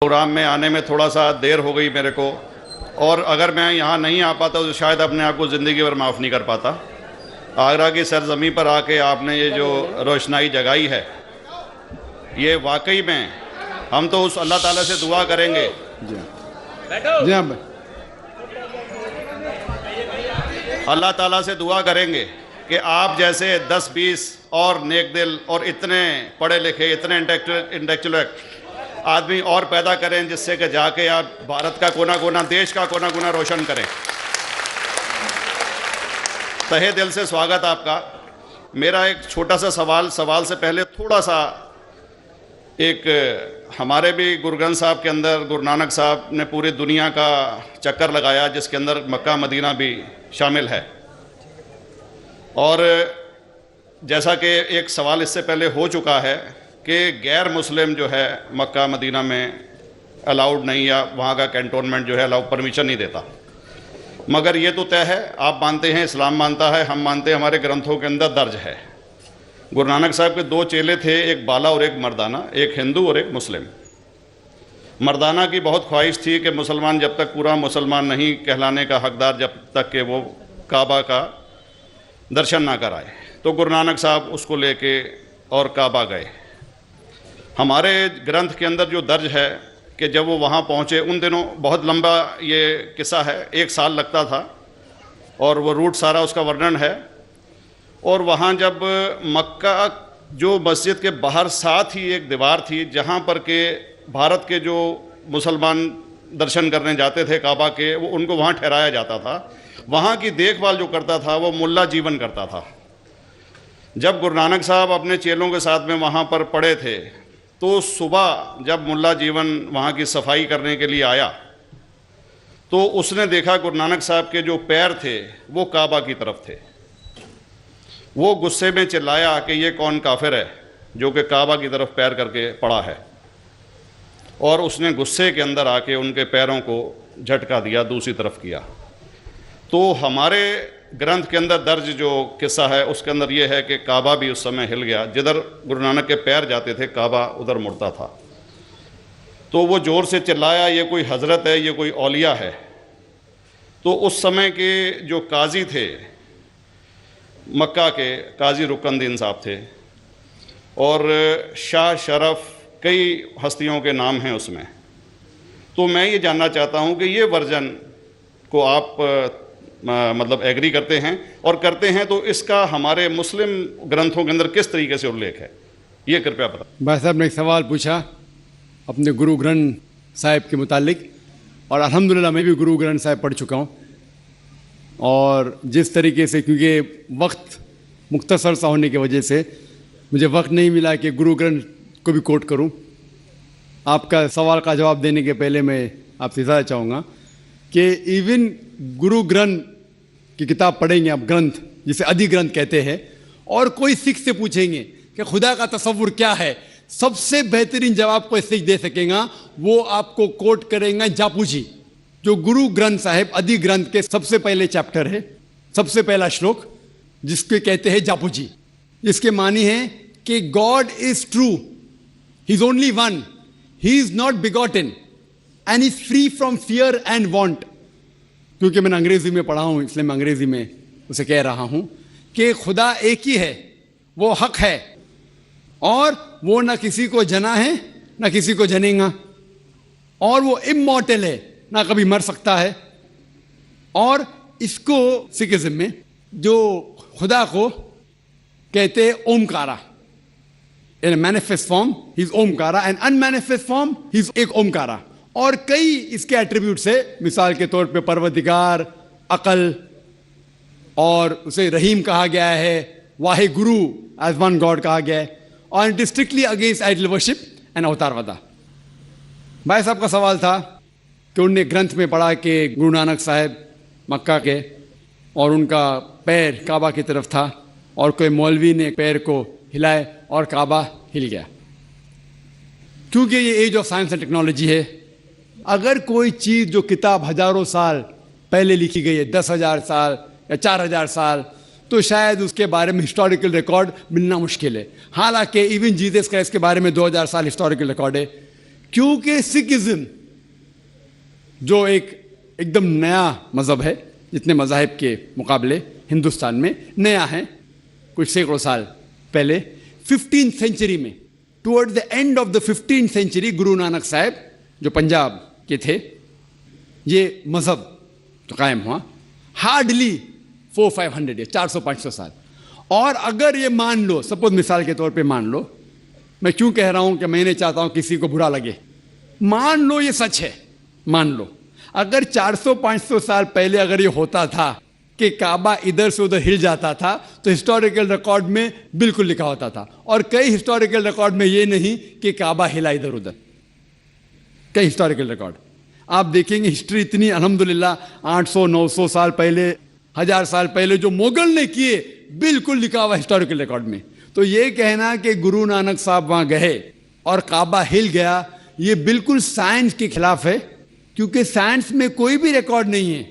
Programme में आने में थोड़ा सा देर हो गई मेरे को, और अगर मैं यहाँ नहीं आ पाता तो शायद अपने आप को ज़िंदगी भर माफ़ नहीं कर पाता। आगरा की सरजमी पर आके आपने ये जो रोशनाई जगाई है, ये वाकई में हम तो उस अल्लाह ताला से दुआ करेंगे। अल्लाह ताला से दुआ करेंगे कि आप जैसे 10-20 और नेक दिल और इतने पढ़े लिखे, इतने इंटेलेक्चुअल आदमी और पैदा करें, जिससे कि जाके आप भारत का कोना कोना, देश का कोना कोना रोशन करें। तहे दिल से स्वागत आपका। मेरा एक छोटा सा सवाल से पहले थोड़ा सा, एक हमारे भी गुरु ग्रंथ साहब के अंदर गुरु नानक साहब ने पूरी दुनिया का चक्कर लगाया, जिसके अंदर मक्का मदीना भी शामिल है। और जैसा कि एक सवाल इससे पहले हो चुका है कि गैर मुस्लिम जो है मक्का मदीना में अलाउड नहीं, या वहाँ का कैंटोनमेंट जो है अलाउ परमिशन नहीं देता। मगर ये तो तय है, आप मानते हैं, इस्लाम मानता है, हम मानते हैं, हमारे ग्रंथों के अंदर दर्ज है। गुरु नानक साहब के 2 चेले थे, एक बाला और एक मर्दाना, एक हिंदू और एक मुस्लिम। मर्दाना की बहुत ख्वाहिश थी कि मुसलमान जब तक पूरा मुसलमान नहीं कहलाने का हकदार, जब तक कि वो काबा का दर्शन ना कराए, तो गुरु नानक साहब उसको लेके और काबा गए। हमारे ग्रंथ के अंदर जो दर्ज है कि जब वो वहाँ पहुँचे, उन दिनों बहुत लंबा ये किस्सा है, 1 साल लगता था, और वो रूट सारा उसका वर्णन है। और वहाँ जब मक्का जो मस्जिद के बाहर साथ ही एक दीवार थी, जहाँ पर के भारत के जो मुसलमान दर्शन करने जाते थे काबा के, वो उनको वहाँ ठहराया जाता था। वहाँ की देखभाल जो करता था वो मुल्ला जीवन करता था। जब गुरु नानक साहब अपने चेलों के साथ में वहाँ पर पड़े थे, तो सुबह जब मुल्ला जीवन वहाँ की सफाई करने के लिए आया, तो उसने देखा गुरु नानक साहब के जो पैर थे वो काबा की तरफ थे। वो गुस्से में चिल्लाया कि ये कौन काफिर है जो कि काबा की तरफ पैर करके पड़ा है, और उसने गुस्से के अंदर आके उनके पैरों को झटका दिया, दूसरी तरफ किया। तो हमारे ग्रंथ के अंदर दर्ज जो किस्सा है उसके अंदर ये है कि काबा भी उस समय हिल गया, जिधर गुरु नानक के पैर जाते थे काबा उधर मुड़ता था। तो वो ज़ोर से चिल्लाया, ये कोई हज़रत है, ये कोई औलिया है। तो उस समय के जो काजी थे मक्का के, काजी रुकनुद्दीन साहब थे, और शाह शरफ, कई हस्तियों के नाम हैं उसमें। तो मैं ये जानना चाहता हूँ कि ये वर्जन को आप मतलब एग्री करते हैं, और करते हैं तो इसका हमारे मुस्लिम ग्रंथों के अंदर किस तरीके से उल्लेख है, ये कृपया बता। भाई साहब ने एक सवाल पूछा अपने गुरु ग्रंथ साहिब के मुतालिक, और अल्हम्दुलिल्लाह मैं भी गुरु ग्रंथ साहिब पढ़ चुका हूँ। और जिस तरीके से, क्योंकि वक्त मुख्तसर सा होने की वजह से मुझे वक्त नहीं मिला कि गुरु ग्रंथ को भी कोट करूं। आपका सवाल का जवाब देने के पहले मैं आपसे इजाज़ा चाहूँगा कि इवन गुरु ग्रंथ की किताब पढ़ेंगे आप, ग्रंथ जिसे आदि ग्रंथ कहते हैं, और कोई सिख से पूछेंगे कि खुदा का तसव्वुर क्या है, सबसे बेहतरीन जवाब कोई सिख दे सकेगा, वो आपको कोट करेंगे जापू जी, जो गुरु ग्रंथ साहिब आदि ग्रंथ के सबसे पहले चैप्टर है, सबसे पहला श्लोक, जिसके कहते हैं जापू जी। इसके मानी है कि God is true, he is only one, he is not begotten and is free from fear and want. क्योंकि मैंने अंग्रेजी में पढ़ा हूं, इसलिए मैं अंग्रेजी में उसे कह रहा हूं कि खुदा एक ही है, वो हक है, और वो ना किसी को जना है ना किसी को जनेगा, और वो इमॉर्टल है, ना कभी मर सकता है। और इसको सिखिज्म में जो खुदा को कहते हैं Omkara, in manifest form he is Omkara, and unmanifest form he is एक ओमकारा। और कई इसके एट्रीब्यूट्स है, मिसाल के तौर पे परवरदिगार, अकल, और उसे रहीम कहा गया है, Wahe Guru as one God कहा गया है, और it is strictly against idol worship and अवतारवादा। भाई साहब का सवाल था कि उनने ग्रंथ में पढ़ा कि गुरु नानक साहब मक्का के, और उनका पैर काबा की तरफ था, और कोई मौलवी ने पैर को हिलाए और काबा हिल गया। क्योंकि ये age of science and technology है, अगर कोई चीज़ जो किताब हजारों साल पहले लिखी गई है, 10,000 साल या 4,000 साल, तो शायद उसके बारे में हिस्टोरिकल रिकॉर्ड मिलना मुश्किल है। हालांकि इवन जीसस क्राइस्ट के बारे में 2000 साल हिस्टोरिकल रिकॉर्ड है क्योंकि सिखिज्म जो एकदम नया मज़हब है, जितने मज़ाहिब के मुकाबले हिंदुस्तान में नया है, कुछ सैकड़ों साल पहले 15th सेंचुरी में, toward the end of the 15th century, Guru Nanak साहब जो पंजाब के थे, ये मज़हब तो कायम हुआ हार्डली 400-500 ईयर, 400-500 साल। और अगर ये मान लो, सपोज मिसाल के तौर पे मान लो, मैं क्यों कह रहा हूं कि मैं नहीं चाहता हूं किसी को बुरा लगे, मान लो ये सच है, मान लो अगर 400-500 साल पहले अगर ये होता था कि काबा इधर से उधर हिल जाता था, तो हिस्टोरिकल रिकॉर्ड में बिल्कुल लिखा होता था। और कई हिस्टोरिकल रिकॉर्ड में ये नहीं कि काबा हिला इधर उधर, कई हिस्टोरिकल रिकॉर्ड आप देखेंगे। हिस्ट्री इतनी अल्हम्दुलिल्लाह 800-900 साल पहले, 1000 साल पहले जो मुगल ने किए, बिल्कुल लिखा हुआ हिस्टोरिकल रिकॉर्ड में। तो ये कहना कि गुरु नानक साहब वहां गए और काबा हिल गया, ये बिल्कुल साइंस के खिलाफ है, क्योंकि साइंस में कोई भी रिकॉर्ड नहीं है,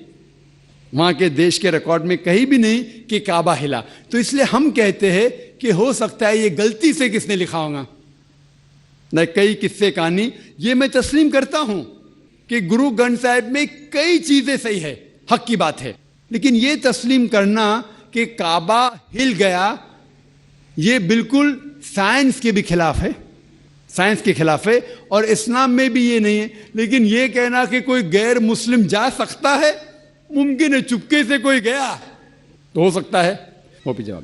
वहां के देश के रिकॉर्ड में कहीं भी नहीं कि काबा हिला। तो इसलिए हम कहते हैं कि हो सकता है ये गलती से किसने लिखा होगा, न कई किस्से कहानी। ये मैं तस्लीम करता हूं कि गुरु ग्रंथ साहिब में कई चीजें सही है, हक की बात है, लेकिन ये तस्लीम करना कि काबा हिल गया, ये बिल्कुल साइंस के भी खिलाफ है, साइंस के खिलाफ है। और इस्लाम में भी ये नहीं है। लेकिन ये कहना कि कोई गैर मुस्लिम जा सकता है, मुमकिन है, चुपके से कोई गया तो हो सकता है, वो भी जवाब